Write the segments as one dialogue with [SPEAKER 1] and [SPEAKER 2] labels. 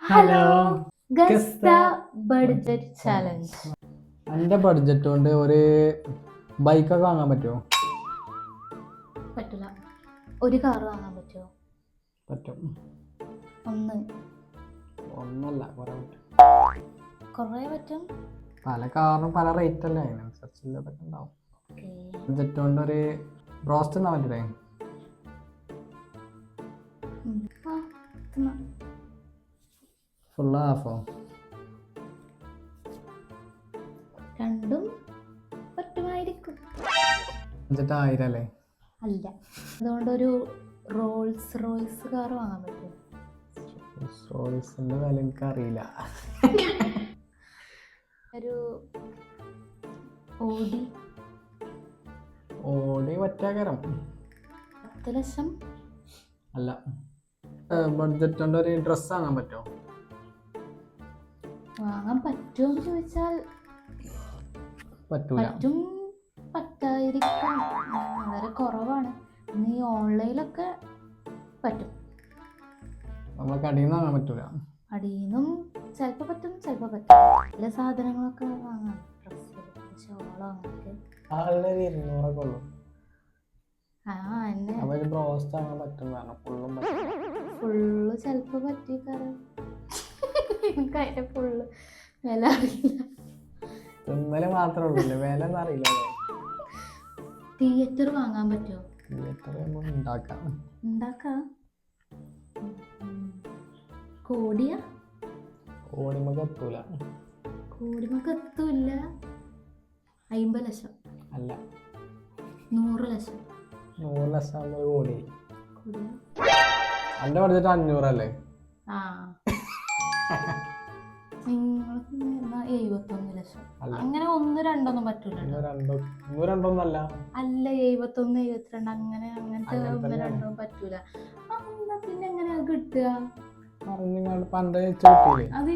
[SPEAKER 1] Hello ഗസ്ത budget challenge.
[SPEAKER 2] എൻ്റെ budget കൊണ്ട് ഒരു ബൈക്കൊക്കെ വാങ്ങാൻ പറ്റുമോ?
[SPEAKER 1] പറ്റില്ല. ഒരു കാർ വാങ്ങാൻ പറ്റുമോ?
[SPEAKER 2] പറ്റും. ഒന്നല്ല
[SPEAKER 1] കുറേ പറ്റും.
[SPEAKER 2] പല കാറിനും പല റേറ്റ് അല്ലേ, അതിനനുസരിച്ചുള്ള ഇതൊക്കെ ഉണ്ടാവും. ബഡ്ജറ്റ് കൊണ്ട് ഒരു ബ്രോസ്റ്റ് എന്നാ പറ്റില്ലേ? ഫുള്ള് ഹാഫോ?
[SPEAKER 1] രണ്ടും പറ്റുമായിരിക്കും.
[SPEAKER 2] ബഡ്ജറ്റ് 1000 അല്ലേ?
[SPEAKER 1] അല്ല, അതുകൊണ്ടൊരു റോൾസ് റോയ്സ് കാർ വാങ്ങാൻ പറ്റും.
[SPEAKER 2] റോൾസിന്റെ വില എനിക്കറിയില്ല.
[SPEAKER 1] ഒരു ഓടി
[SPEAKER 2] പറ്റാകരം
[SPEAKER 1] 10 ലക്ഷം.
[SPEAKER 2] അല്ല, ബഡ്ജറ്റ് കൊണ്ട് ഒരു ഡ്രസ്സ് വാങ്ങാൻ പറ്റുമോ?
[SPEAKER 1] വാങ്ങാൻ പറ്റുമോ എന്ന് ചോദിച്ചാൽ
[SPEAKER 2] പറ്റൂല.
[SPEAKER 1] പറ്റും, പറ്റാതിരിക്കാം, വളരെ കുറവാണ്. ഇനി ഓൺലൈനിലൊക്കെ പറ്റും.
[SPEAKER 2] നമ്മളെ കടയിൽ നിന്ന് വാങ്ങാൻ പറ്റൂല.
[SPEAKER 1] കടയിൽ നിന്നും ചിലപ്പോൾ പറ്റും, ചിലപ്പോൾ പറ്റും. ചില സാധനങ്ങളൊക്കെ വാങ്ങാം, ഡ്രസ്സ്, ഷോളോ അങ്ങനെയൊക്കെ.
[SPEAKER 2] 200 ഉള്ളൂ.
[SPEAKER 1] എന്നെ
[SPEAKER 2] ബ്രോസ്റ്റ് വാങ്ങാൻ പറ്റുന്നതാണ്.
[SPEAKER 1] ഫുള്ള് ചിലപ്പോൾ പറ്റിക്കാറ്. എനിക്ക് അതിൻ്റെ ഫുള്ള് വില അറിയില്ല.
[SPEAKER 2] തിന്നല് മാത്രമേ ഉള്ളൂ, വില ഒന്നും അറിയില്ല.
[SPEAKER 1] തിയേറ്റർ വാങ്ങാൻ പറ്റുമോ?
[SPEAKER 2] തിയേറ്റർ ഉണ്ടാക്കാം. കോടിമക്ക് എത്തൂല.
[SPEAKER 1] 50 ലക്ഷം.
[SPEAKER 2] അല്ല,
[SPEAKER 1] 100 ലക്ഷം.
[SPEAKER 2] 100 ലക്ഷം ആകുമ്പോൾ കോടി. എൻ്റെ ബഡ്ജറ്റ് 500 അല്ലേ?
[SPEAKER 1] നിങ്ങൾക്ക് 71 ലക്ഷം. അങ്ങനെ 1, 2 ഒന്നും പറ്റൂല.
[SPEAKER 2] 100 അല്ല,
[SPEAKER 1] 71, 72 അങ്ങനത്തെ 1, 2 പറ്റൂല. പിന്നെ എങ്ങനെയാ കിട്ടുക?
[SPEAKER 2] പണ്ട്
[SPEAKER 1] അത്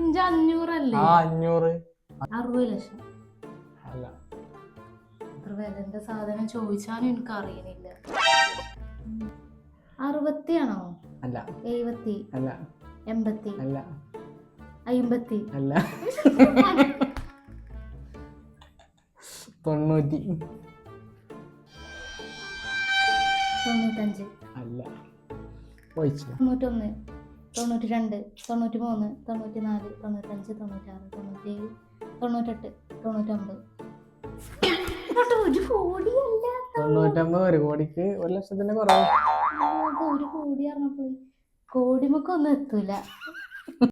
[SPEAKER 1] 500 അല്ലേ?
[SPEAKER 2] 500.
[SPEAKER 1] 60 ലക്ഷം.
[SPEAKER 2] അല്ല,
[SPEAKER 1] അത്ര വിലന്റെ സാധനം ചോദിച്ചാലും എനിക്ക് അറിയണില്ല. 60 ആണോ?
[SPEAKER 2] അല്ല.
[SPEAKER 1] 70?
[SPEAKER 2] അല്ല.
[SPEAKER 1] 80?
[SPEAKER 2] അല്ല.
[SPEAKER 1] 50?
[SPEAKER 2] അല്ല. 90.
[SPEAKER 1] 95?
[SPEAKER 2] അല്ല.
[SPEAKER 1] 91, 92, 93, 94, 95, 96, 97, 98, 99. 1 കോടിയല്ല.
[SPEAKER 2] 99 1 കോടിക്ക് 1 ലക്ഷത്തിന്റെ കുറവ്.
[SPEAKER 1] 1 കോടി പറഞ്ഞപ്പോൾ കോടിമൊക്കെ ഒന്നും എത്തൂല.